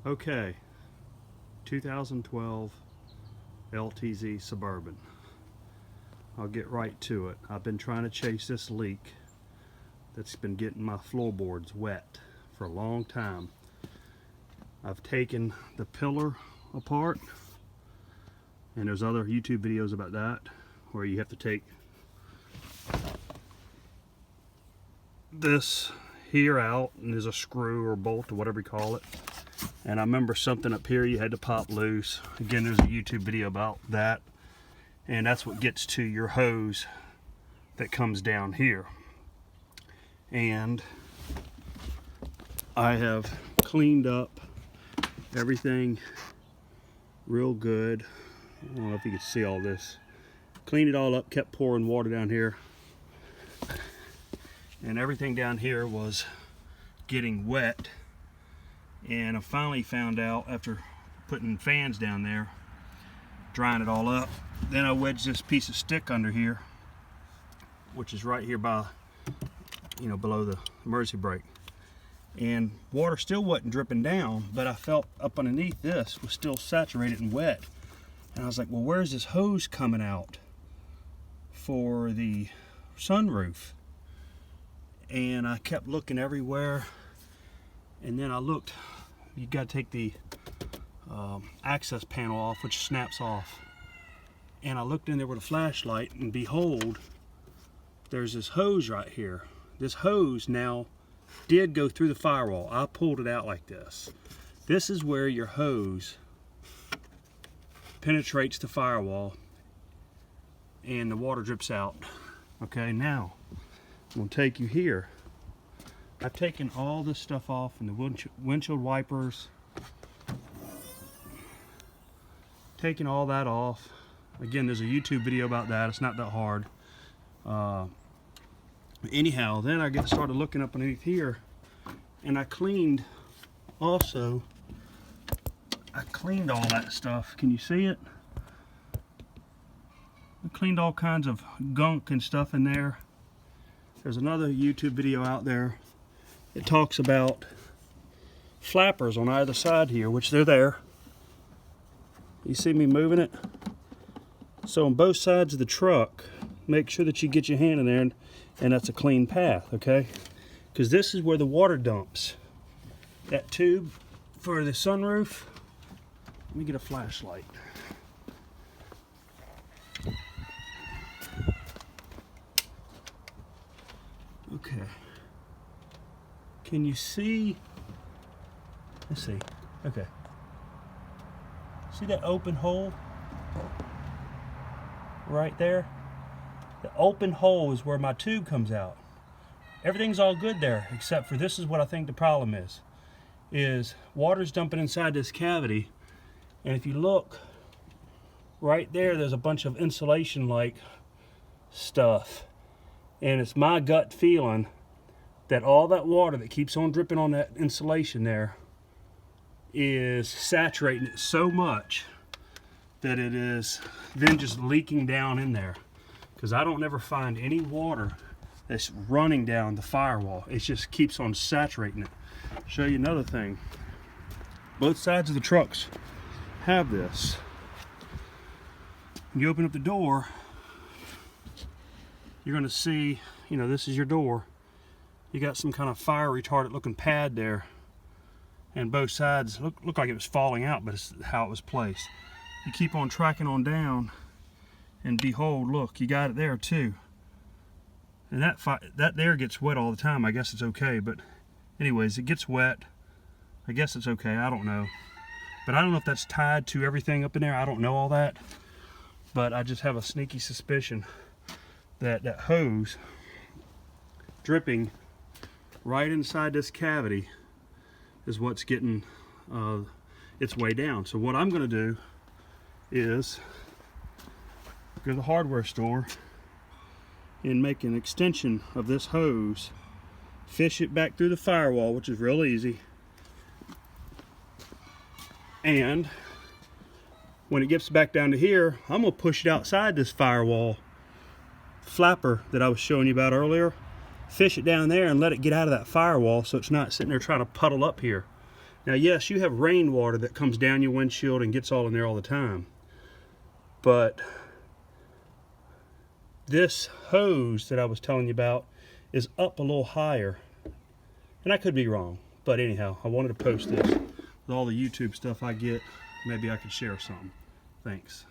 Okay, 2012 LTZ Suburban. I'll get right to it. I've been trying to chase this leak that's been getting my floorboards wet for a long time. I've taken the pillar apart, and there's other YouTube videos about that, where you have to take this here out, and there's a screw or bolt or whatever you call it. And I remember something up here you had to pop loose. Again, there's a YouTube video about that. And that's what gets to your hose that comes down here. And I have cleaned up everything real good. I don't know if you can see all this. Cleaned it all up, kept pouring water down here. And everything down here was getting wet. And I finally found out, after putting fans down there, drying it all up, then I wedged this piece of stick under here, which is right here by, below the emergency brake. And water still wasn't dripping down, but I felt up underneath this was still saturated and wet. And I was like, well, where's this hose coming out for the sunroof? And I kept looking everywhere. And then I looked, you got to take the access panel off, which snaps off. And I looked in there with a flashlight, and behold, there's this hose right here. This hose now did go through the firewall. I pulled it out like this. This is where your hose penetrates the firewall and the water drips out. Okay, now I'm gonna take you here. I've taken all this stuff off, and the windshield wipers, taking all that off. Again, there's a YouTube video about that. It's not that hard. Anyhow, then I started looking up underneath here, and I cleaned also. I cleaned all that stuff. Can you see it? I cleaned all kinds of gunk and stuff in there. There's another YouTube video out there. It talks about flappers on either side here, which they're there. You see me moving it? So on both sides of the truck, make sure that you get your hand in there, and that's a clean path, okay? Because this is where the water dumps. That tube for the sunroof. Let me get a flashlight. Okay. Can you see? Let's see. Okay. See that open hole? Right there? The open hole is where my tube comes out. Everything's all good there, except for this is what I think the problem is water's dumping inside this cavity. And if you look right there, there's a bunch of insulation like stuff. And it's my gut feeling that all that water that keeps on dripping on that insulation there is saturating it so much that it is then just leaking down in there. Because I don't ever find any water that's running down the firewall. It just keeps on saturating it. Show you another thing. Both sides of the trucks have this. When you open up the door, you're going to see, this is your door. You got some kind of fire retardant looking pad there, and both sides look like it was falling out, but it's how it was placed. You keep on tracking on down, and behold, look, you got it there too. And that there gets wet all the time. I guess it's okay, but anyways, it gets wet. I guess it's okay. I don't know, but I don't know if that's tied to everything up in there. I don't know all that, but I just have a sneaky suspicion that that hose dripping right inside this cavity is what's getting its way down. So what I'm going to do is go to the hardware store and make an extension of this hose, fish it back through the firewall, which is real easy, and when it gets back down to here, I'm going to push it outside this firewall flapper that I was showing you about earlier, fish it down there and let it get out of that firewall so it's not sitting there trying to puddle up here. Now yes, you have rainwater that comes down your windshield and gets all in there all the time, but this hose that I was telling you about is up a little higher, and I could be wrong, but anyhow, I wanted to post this with all the YouTube stuff I get. Maybe I could share something. Thanks.